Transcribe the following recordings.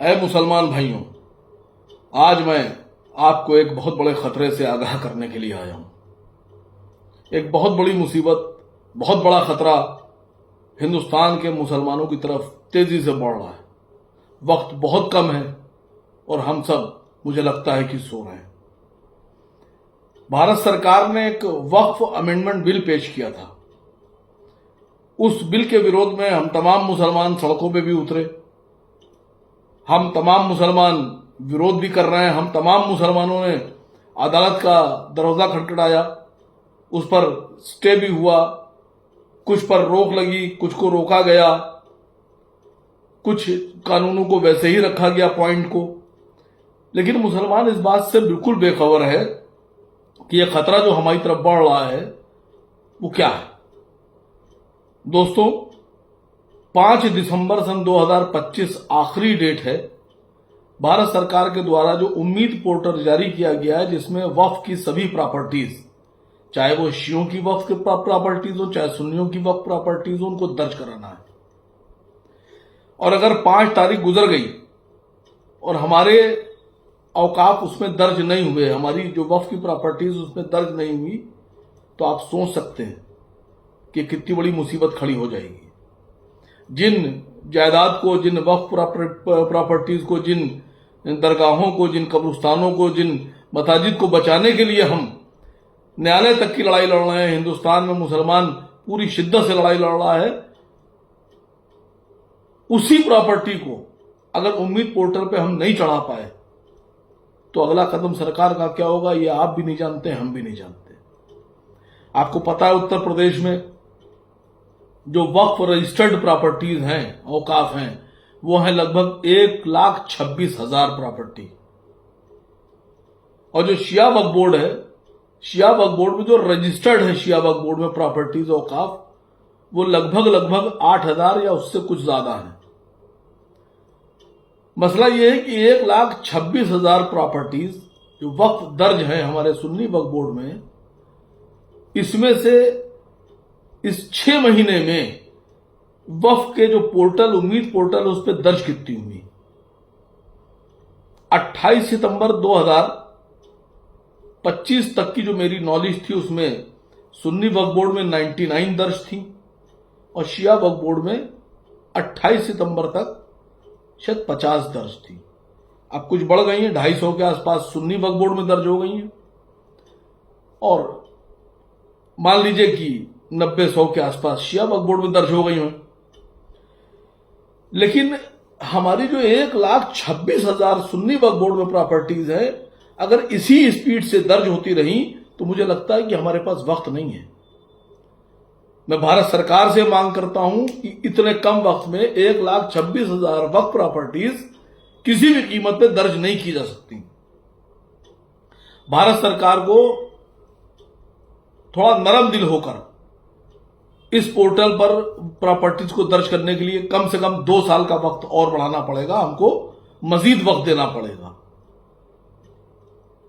ऐ मुसलमान भाइयों, आज मैं आपको एक बहुत बड़े खतरे से आगाह करने के लिए आया हूं। एक बहुत बड़ी मुसीबत, बहुत बड़ा खतरा हिंदुस्तान के मुसलमानों की तरफ तेजी से बढ़ रहा है। वक्त बहुत कम है और हम सब, मुझे लगता है कि सो रहे हैं। भारत सरकार ने एक वक्फ अमेंडमेंट बिल पेश किया था। उस बिल के विरोध में हम तमाम मुसलमान सड़कों पे भी उतरे। हम तमाम मुसलमान विरोध भी कर रहे हैं। हम तमाम मुसलमानों ने अदालत का दरवाजा खटखटाया, उस पर स्टे भी हुआ, कुछ पर रोक लगी, कुछ को रोका गया, कुछ कानूनों को वैसे ही रखा गया पॉइंट को। लेकिन मुसलमान इस बात से बिल्कुल बेखबर है कि यह खतरा जो हमारी तरफ बढ़ रहा है वो क्या है। दोस्तों, 5 दिसंबर सन 2025 आखिरी डेट है। भारत सरकार के द्वारा जो उम्मीद पोर्टल जारी किया गया है, जिसमें वक्फ की सभी प्रॉपर्टीज, चाहे वो शियों की वक्फ की प्रॉपर्टीज हो, चाहे सुन्नियों की वक्फ प्रॉपर्टीज हो, उनको दर्ज कराना है। और अगर 5 तारीख गुजर गई और हमारे औकाफ उसमें दर्ज नहीं हुए, हमारी जो वक्फ की प्रॉपर्टीज उसमें दर्ज नहीं हुई, तो आप सोच सकते हैं कि कितनी बड़ी मुसीबत खड़ी हो जाएगी। जिन जायदाद को, जिन वक्फ प्रॉपर्टीज को, जिन दरगाहों को, जिन कब्रिस्तानों को, जिन मसाजिद को बचाने के लिए हम न्यायालय तक की लड़ाई लड़ रहे हैं, हिंदुस्तान में मुसलमान पूरी शिद्दत से लड़ाई लड़ रहा है, उसी प्रॉपर्टी को अगर उम्मीद पोर्टल पे हम नहीं चढ़ा पाए तो अगला कदम सरकार का क्या होगा, ये आप भी नहीं जानते, हम भी नहीं जानते। आपको पता है, उत्तर प्रदेश में जो वक्फ रजिस्टर्ड प्रॉपर्टीज हैं, औकाफ हैं, वो है लगभग 1,26,000 प्रॉपर्टी। और जो शिया वक्फ बोर्ड है, शिया वक्फ बोर्ड में जो रजिस्टर्ड है, शिया वक्फ बोर्ड में प्रॉपर्टीज औकाफ, वो लगभग 8,000 या उससे कुछ ज्यादा है। मसला यह है कि 1,26,000 प्रॉपर्टीज जो वक्फ दर्ज है हमारे सुन्नी वक्फ बोर्ड में, इसमें से इस 6 महीने में वक्फ के जो पोर्टल, उम्मीद पोर्टल, उस पर दर्ज कितनी हुई। 28 सितंबर 2025 तक की जो मेरी नॉलेज थी, उसमें सुन्नी वक्फ बोर्ड में 99 दर्ज थी और शिया वक्फ बोर्ड में 28 सितंबर तक शायद 50 दर्ज थी। अब कुछ बढ़ गई हैं, 250 के आसपास सुन्नी वक्फ बोर्ड में दर्ज हो गई हैं और मान लीजिए कि 90-100 के आसपास शिया वक्फ बोर्ड में दर्ज हो गई हैं। लेकिन हमारी जो 1,26,000 सुन्नी वक्फ बोर्ड में प्रॉपर्टीज है, अगर इसी स्पीड से दर्ज होती रही तो मुझे लगता है कि हमारे पास वक्त नहीं है। मैं भारत सरकार से मांग करता हूं कि इतने कम वक्त में 1,26,000 वक्फ प्रॉपर्टीज किसी भी कीमत पे दर्ज नहीं की जा सकती। भारत सरकार को थोड़ा नरम दिल होकर इस पोर्टल पर प्रॉपर्टीज को दर्ज करने के लिए कम से कम 2 साल का वक्त और बढ़ाना पड़ेगा, हमको मजीद वक्त देना पड़ेगा।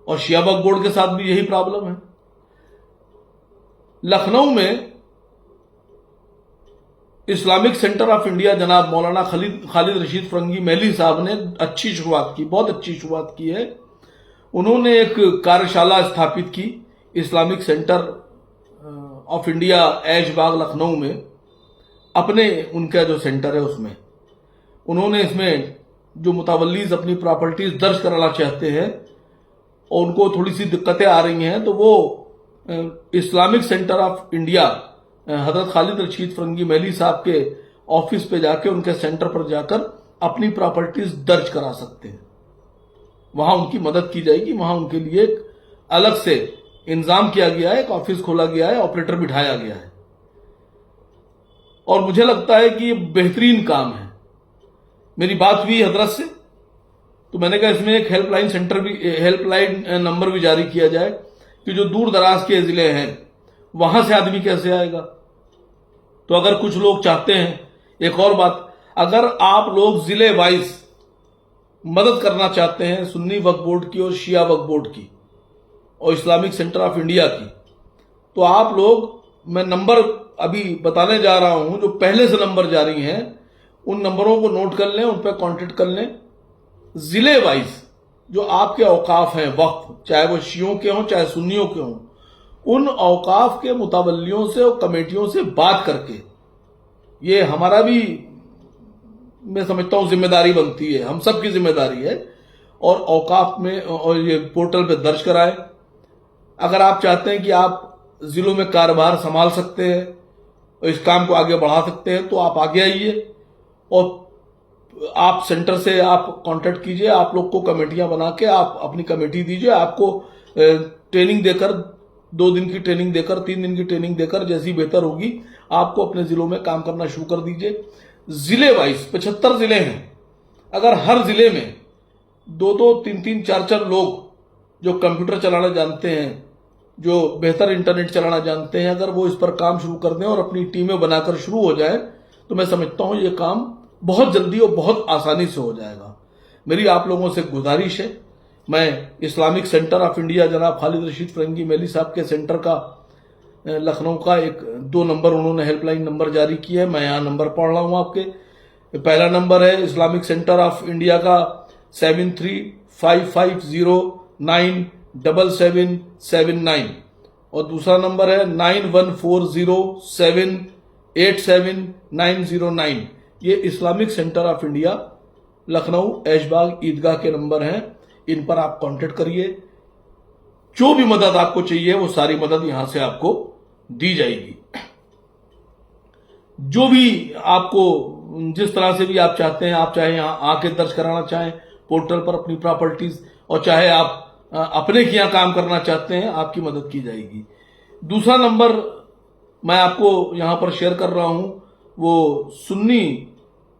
और शिया वक्फ बोर्ड के साथ भी यही प्रॉब्लम है। लखनऊ में इस्लामिक सेंटर ऑफ इंडिया जनाब मौलाना खालिद रशीद फरंगी महली साहब ने अच्छी शुरुआत की, बहुत अच्छी शुरुआत की है। उन्होंने एक कार्यशाला स्थापित की Islamic Centre of India Aishbagh Lucknow में, अपने उनका जो सेंटर है उसमें उन्होंने इसमें जो मुतावल्लीज अपनी प्रॉपर्टीज दर्ज कराना चाहते हैं और उनको थोड़ी सी दिक्कतें आ रही हैं, तो वो इस्लामिक सेंटर ऑफ इंडिया हजरत खालिद रशीद फरंगी महली साहब के ऑफिस पे जाके, उनके सेंटर पर जाकर अपनी प्रॉपर्टीज दर्ज करा सकते हैं। वहां उनकी मदद की जाएगी। वहां उनके लिए एक अलग से इंतजाम किया गया है, एक ऑफिस खोला गया है, ऑपरेटर बिठाया गया है और मुझे लगता है कि ये बेहतरीन काम है। मेरी बात हुई हजरत से, तो मैंने कहा इसमें एक हेल्पलाइन सेंटर भी, हेल्पलाइन नंबर भी जारी किया जाए कि जो दूर दराज के जिले हैं वहां से आदमी कैसे आएगा। तो अगर कुछ लोग चाहते हैं, एक और बात, अगर आप लोग जिले वाइज मदद करना चाहते हैं सुन्नी वक्फ बोर्ड की और शिया वक्फ बोर्ड की और इस्लामिक सेंटर ऑफ इंडिया की, तो आप लोग, मैं नंबर अभी बताने जा रहा हूं, जो पहले से नंबर जारी हैं उन नंबरों को नोट कर लें, उन पर कॉन्टेक्ट कर लें जिले वाइज जो आपके औकाफ हैं वक्फ, चाहे वो शियों के हों चाहे सुन्नियों के हों, उन औकाफ के मुतवल्लियों से और कमेटियों से बात करके, ये हमारा भी मैं समझता हूं जिम्मेदारी बनती है, हम सब की जिम्मेदारी है, और औकाफ में और ये पोर्टल पे दर्ज कराएं। अगर आप चाहते हैं कि आप जिलों में कारोबार संभाल सकते हैं और इस काम को आगे बढ़ा सकते हैं तो आप आगे आइए और आप सेंटर से आप कांटेक्ट कीजिए, आप लोग को कमेटियां बना के आप अपनी कमेटी दीजिए, आपको ट्रेनिंग देकर 2 दिन की ट्रेनिंग देकर 3 दिन की ट्रेनिंग देकर जैसी बेहतर होगी आपको अपने जिलों में काम करना शुरू कर दीजिए। जिले वाइज 75 जिले हैं, अगर हर जिले में 2-2, 3-3, 4-4 लोग जो कंप्यूटर चलाना जानते हैं, जो बेहतर इंटरनेट चलाना जानते हैं, अगर वो इस पर काम शुरू कर दें और अपनी टीमें बनाकर शुरू हो जाए तो मैं समझता हूं ये काम बहुत जल्दी और बहुत आसानी से हो जाएगा। मेरी आप लोगों से गुजारिश है, मैं इस्लामिक सेंटर ऑफ इंडिया जनाब खालिद रशीद फरंगी मेली साहब के सेंटर का लखनऊ का 2 नंबर उन्होंने हेल्पलाइन नंबर जारी किया है, मैं यहाँ नंबर पढ़ रहा हूँ आपके। पहला नंबर है इस्लामिक सेंटर ऑफ इंडिया का 7355097779 और दूसरा नंबर है 9140787909। ये Islamic Centre of India Lucknow Aishbagh Idgah के नंबर हैं, इन पर आप कांटेक्ट करिए। जो भी मदद आपको चाहिए वो सारी मदद यहां से आपको दी जाएगी। जो भी आपको जिस तरह से भी आप चाहते हैं, आप चाहे यहां आके दर्ज कराना चाहें पोर्टल पर अपनी प्रॉपर्टीज, और चाहे आप अपने के यहां काम करना चाहते हैं, आपकी मदद की जाएगी। दूसरा नंबर मैं आपको यहां पर शेयर कर रहा हूं, वो सुन्नी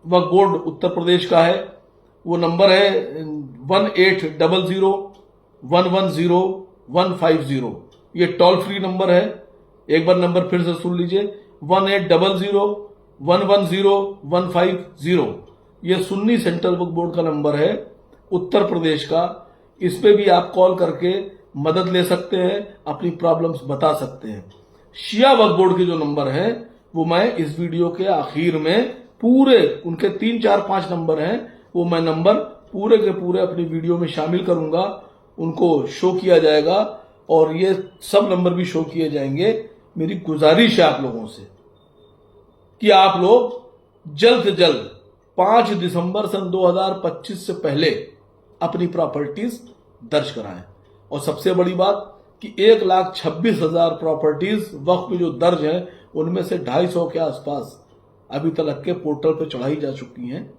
वक्फ बोर्ड उत्तर प्रदेश का है। वो नंबर है 1800110150। ये टोल फ्री नंबर है, एक बार नंबर फिर से सुन लीजिए 1800110150। ये सुन्नी सेंट्रल वक्फ बोर्ड का नंबर है उत्तर प्रदेश का। इस पे भी आप कॉल करके मदद ले सकते हैं, अपनी प्रॉब्लम्स बता सकते हैं। शिया वक्फ बोर्ड के जो नंबर है वो मैं इस वीडियो के आखिर में पूरे उनके 3, 4, 5 नंबर हैं, वो मैं नंबर पूरे के पूरे अपनी वीडियो में शामिल करूंगा, उनको शो किया जाएगा और ये सब नंबर भी शो किए जाएंगे। मेरी गुजारिश है आप लोगों से कि आप लोग जल्द से जल्द 5 दिसंबर सन 2025 से पहले अपनी प्रॉपर्टीज दर्ज कराएं। और सबसे बड़ी बात कि 1,26,000 प्रॉपर्टीज वक्फ में जो दर्ज हैं उनमें से 250 के आसपास अभी तक के पोर्टल पे चढ़ाई जा चुकी हैं।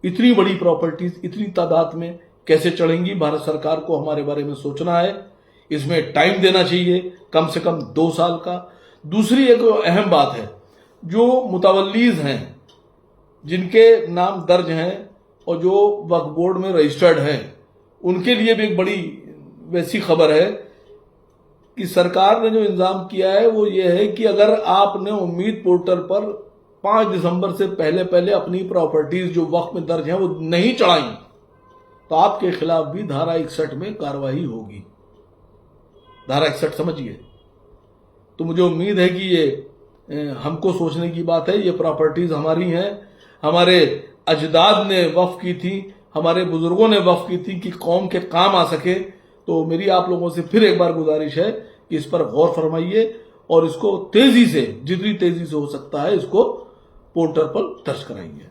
इतनी बड़ी प्रॉपर्टीज इतनी तादाद में कैसे चढ़ेंगी, भारत सरकार को हमारे बारे में सोचना है, इसमें टाइम देना चाहिए, कम से कम 2 साल का। दूसरी एक अहम बात है, जो मुतवल्लीज हैं जिनके नाम दर्ज हैं और जो वक्फ बोर्ड में रजिस्टर्ड हैं, उनके लिए भी एक बड़ी वैसी खबर है कि सरकार ने जो इंतजाम किया है वो ये है कि अगर आपने उम्मीद पोर्टल पर 5 दिसंबर से पहले पहले अपनी प्रॉपर्टीज जो वक्फ में दर्ज हैं वो नहीं चढ़ाई तो आपके खिलाफ भी धारा 61 में कार्रवाई होगी। धारा 61 समझिए। तो मुझे उम्मीद है कि ये हमको सोचने की बात है। ये प्रॉपर्टीज हमारी हैं, हमारे अजदाद ने वक्फ की थी, हमारे बुजुर्गों ने वक्फ की थी कि कौम के काम आ सके। तो मेरी आप लोगों से फिर एक बार गुजारिश है कि इस पर गौर फरमाइए और इसको तेजी से, जितनी तेजी से हो सकता है, इसको पोर्टल पर दर्ज कराइए।